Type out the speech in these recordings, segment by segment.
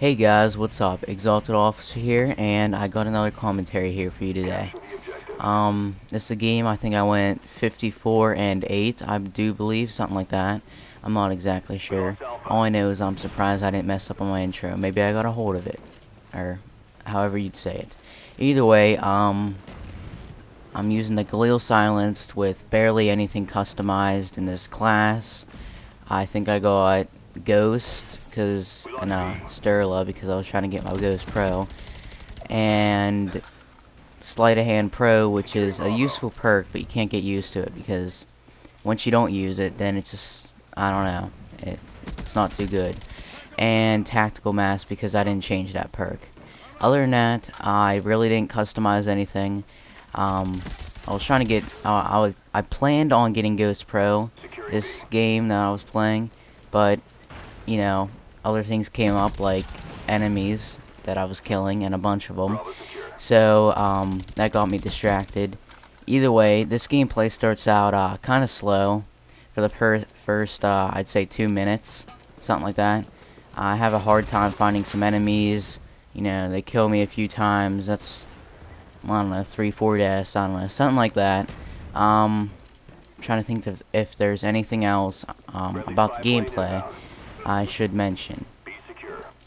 Hey guys, what's up? Exalted Officer here, and I got another commentary here for you today. This is a game. I think I went 54 and 8, I do believe, something like that. I'm not exactly sure. All I know is I'm surprised I didn't mess up on my intro. Maybe I got a hold of it, or however you'd say it. Either way, I'm using the Galil Silenced with barely anything customized in this class. I think I got Ghost and Sterla because I was trying to get my Ghost Pro, and Sleight of Hand Pro, which is a useful perk, but you can't get used to it because once you don't use it, then it's just, I don't know, it's not too good. And Tactical Mask because I didn't change that perk. Other than that, I really didn't customize anything. I was trying to get, I planned on getting Ghost Pro this game that I was playing, but you know, other things came up like enemies that I was killing and a bunch of them. So that got me distracted. Either way, this gameplay starts out kind of slow for the first I'd say 2 minutes, something like that. I have a hard time finding some enemies. You know, they kill me a few times. That's, I don't know, 3-4 deaths. I don't know, something like that. Trying to think if there's anything else about the gameplay I should mention.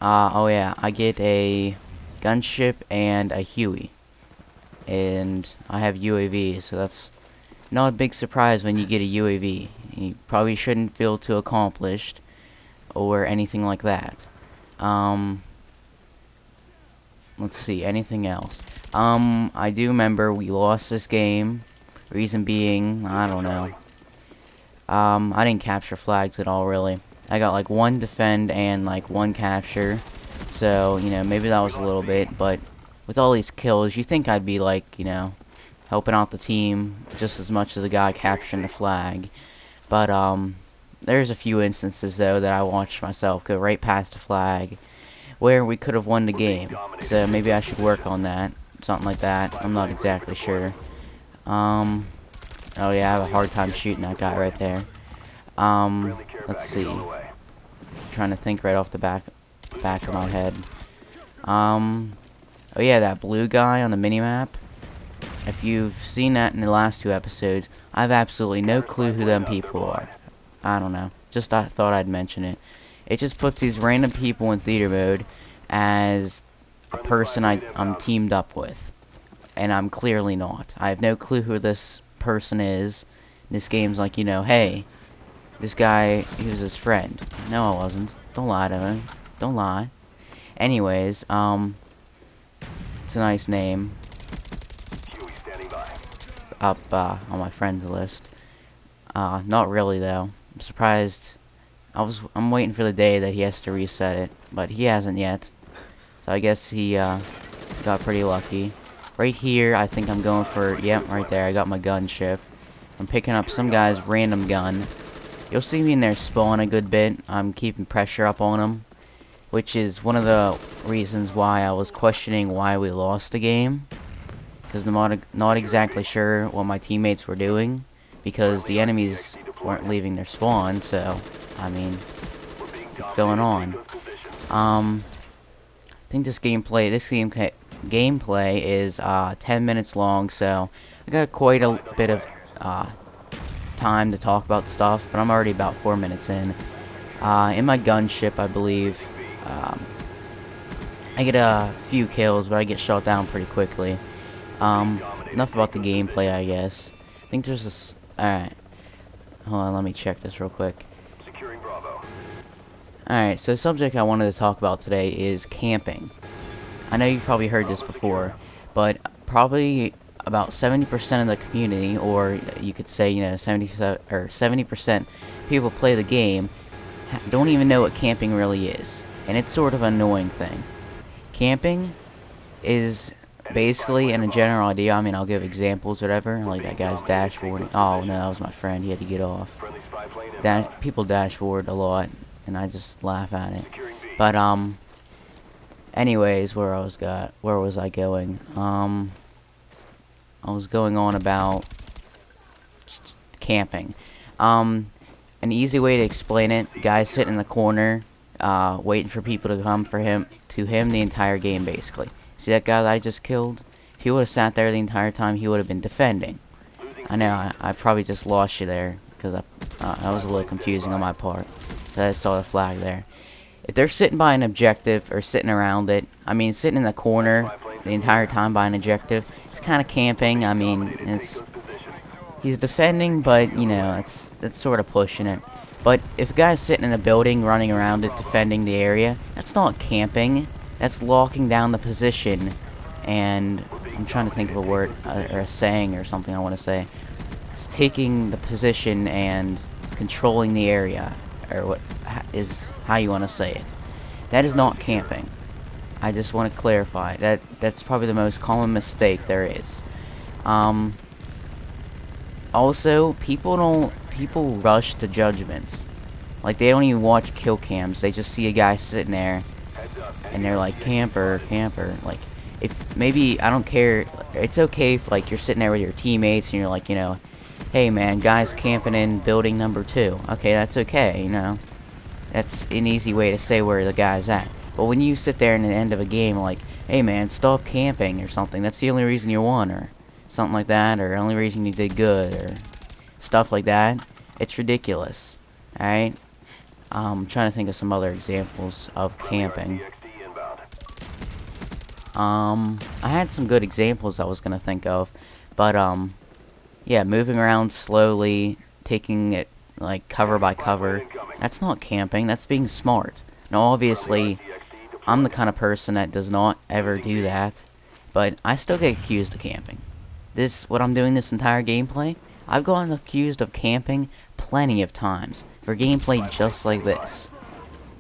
Oh yeah, I get a gunship and a Huey. And I have UAV, so that's not a big surprise when you get a UAV. You probably shouldn't feel too accomplished or anything like that. Let's see, anything else? I do remember we lost this game. Reason being, I don't know. I didn't capture flags at all, really. I got like 1 defend and like 1 capture. So, you know, maybe that was a little bit, but with all these kills, you think I'd be like, you know, helping out the team just as much as the guy capturing the flag. But, there's a few instances, though, that I watched myself go right past the flag where we could have won the game. So maybe I should work on that. Something like that. I'm not exactly sure. Oh yeah, I have a hard time shooting that guy right there. Let's see. Trying to think right off the back of my head. Oh yeah, that blue guy on the minimap. If you've seen that in the last 2 episodes, I have absolutely no clue who them people are. I don't know. Just I thought I'd mention it. It just puts these random people in theater mode as a person I'm teamed up with. And I'm clearly not. I have no clue who this person is. This game's like, you know, hey, this guy, he was his friend. No, I wasn't. Don't lie to him. Don't lie. Anyways, it's a nice name. Up, on my friends list. Not really, though. I'm surprised. I'm waiting for the day that he has to reset it, but he hasn't yet. So I guess he, got pretty lucky. Right here, I think I'm going for, yep, right there, I got my gunship. I'm picking up some guy's random gun. You'll see me in there spawn a good bit. I'm keeping pressure up on him, which is one of the reasons why I was questioning why we lost the game. Because I'm not exactly sure what my teammates were doing, because the enemies weren't leaving their spawn, so, I mean, what's going on? I think this gameplay is 10 minutes long, so I got quite a bit of time to talk about stuff, but I'm already about 4 minutes in. In my gunship, I believe, I get a few kills, but I get shot down pretty quickly. Enough about the gameplay, I guess. I think there's this. Alright. Hold on, let me check this real quick. Alright, so the subject I wanted to talk about today is camping. I know you've probably heard this before, but probably about 70% of the community, or you could say, you know, 70% people play the game don't even know what camping really is, and it's sort of an annoying thing. Camping is basically, in a general idea, I mean, I'll give examples, whatever, like that guy's dashboarding. Oh no, that was my friend. He had to get off. People dashboard a lot, and I just laugh at it. But anyways, where was I going? I was going on about camping. An easy way to explain it: guys sit in the corner waiting for people to come for him to him the entire game basically. See that guy that I just killed? If he would have sat there the entire time, he would have been defending. I know I probably just lost you there because that was a little confusing on my part. I saw the flag there. If they're sitting by an objective or sitting around it, I mean sitting in the corner the entire time by an objective, it's kind of camping. I mean he's defending, but you know that's sort of pushing it. But if a guy's sitting in a building, running around it, defending the area, that's not camping. That's locking down the position. And I'm trying to think of a word or a saying or something I want to say. It's taking the position and controlling the area, or what is how you want to say it. That is not camping. I just want to clarify that that's probably the most common mistake there is. Also, people rush to judgments. Like, they don't even watch kill cams. They just see a guy sitting there, and they're like, camper, camper. Like, if, maybe, I don't care, it's okay if, like, you're sitting there with your teammates, and you're like, you know, hey, man, guy's camping in building number 2. Okay, that's okay, you know. That's an easy way to say where the guy's at. But when you sit there in the end of a game, like, hey, man, stop camping, or something, that's the only reason you won, or something like that, or only reason you did good, or stuff like that, it's ridiculous. Alright? I'm trying to think of some other examples of camping. I had some good examples I was gonna think of, but yeah, moving around slowly, taking it like cover by cover, that's not camping, that's being smart. Now obviously, I'm the kind of person that does not ever do that, but I still get accused of camping. What I'm doing this entire gameplay, I've gotten accused of camping plenty of times for gameplay just like this.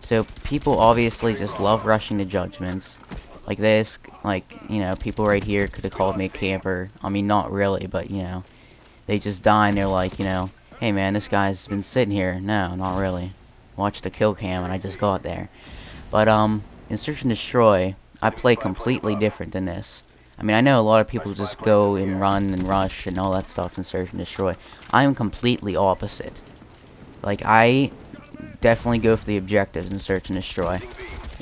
So people obviously just love rushing to judgments like this. Like, you know, people right here could have called me a camper. I mean, not really, but you know, they just die and they're like, you know, hey man, this guy's been sitting here. No, not really. Watch the kill cam and I just got there. But in Search and Destroy, I play completely different than this. I mean, I know a lot of people just go and run and rush and all that stuff in Search and Destroy. I am completely opposite. Like, I definitely go for the objectives in Search and Destroy.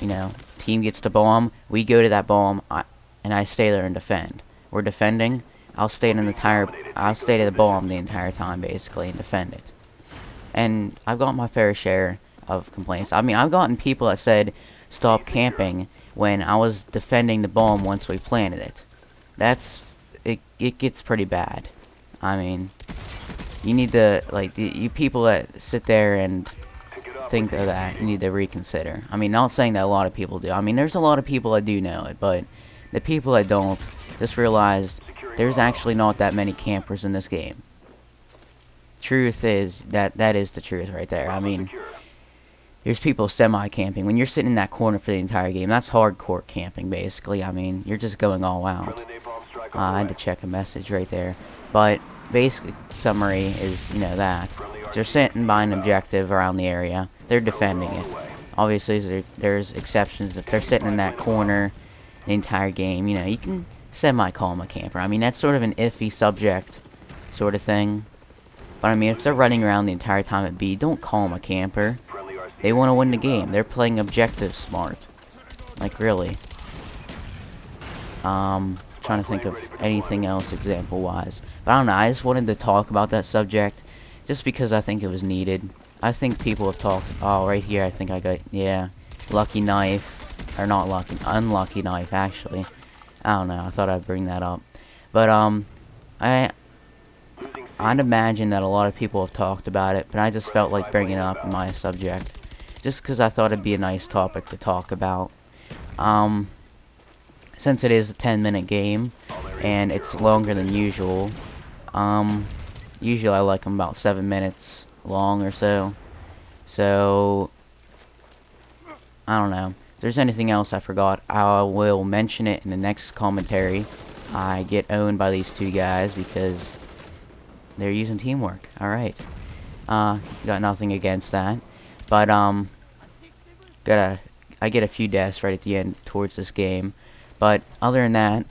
You know, team gets the bomb, we go to that bomb, and I stay there and defend. We're defending, I'll stay to the bomb the entire time, basically, and defend it. And I've got my fair share of complaints. I mean, I've gotten people that said, stop camping, when I was defending the bomb once we planted it. It gets pretty bad. I mean, you need to, like, you people that sit there and think of that, you need to reconsider. I mean, not saying that a lot of people do. I mean, there's a lot of people that do know it, but the people that don't just realized there's actually not that many campers in this game. Truth is, that is the truth right there. I mean, there's people semi-camping. When you're sitting in that corner for the entire game, that's hardcore camping, basically. I mean, you're just going all out. I had to check a message right there. But, basically, summary is, you know, that. They're sitting by an objective around the area. They're defending it. Obviously, there's exceptions. If they're sitting in that corner the entire game, you know, you can semi-call them a camper. I mean, that's sort of an iffy subject sort of thing. But, I mean, if they're running around the entire time at B, don't call them a camper. They want to win the game. They're playing objective smart. Like, really. Trying to think of anything else example-wise. But I don't know, I just wanted to talk about that subject just because I think it was needed. I think people have talked, oh, right here, I think I got, yeah, lucky knife, or not lucky, unlucky knife, actually. I don't know, I thought I'd bring that up. But, I'd imagine that a lot of people have talked about it, but I just felt like bringing it up in my subject. Just because I thought it'd be a nice topic to talk about. Since it is a 10-minute game, and it's longer than usual, usually I like them about 7 minutes long or so. So, I don't know. If there's anything else I forgot, I will mention it in the next commentary. I get owned by these two guys because they're using teamwork. Alright. Got nothing against that. But, I get a few deaths right at the end towards this game. But, other than that,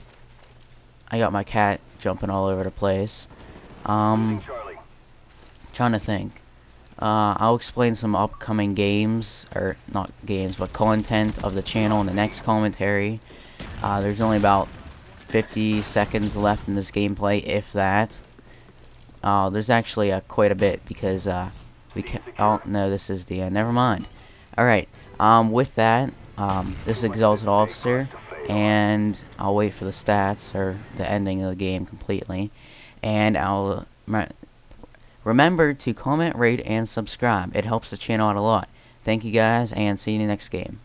I got my cat jumping all over the place. Trying to think. I'll explain some upcoming games, or not games, but content of the channel in the next commentary. There's only about 50 seconds left in this gameplay, if that. There's actually quite a bit because oh no, this is the end. Never mind. All right. With that, this is Exalted Officer, and I'll wait for the stats or the ending of the game completely, and I'll remember to comment, rate, and subscribe. It helps the channel out a lot. Thank you guys, and see you in the next game.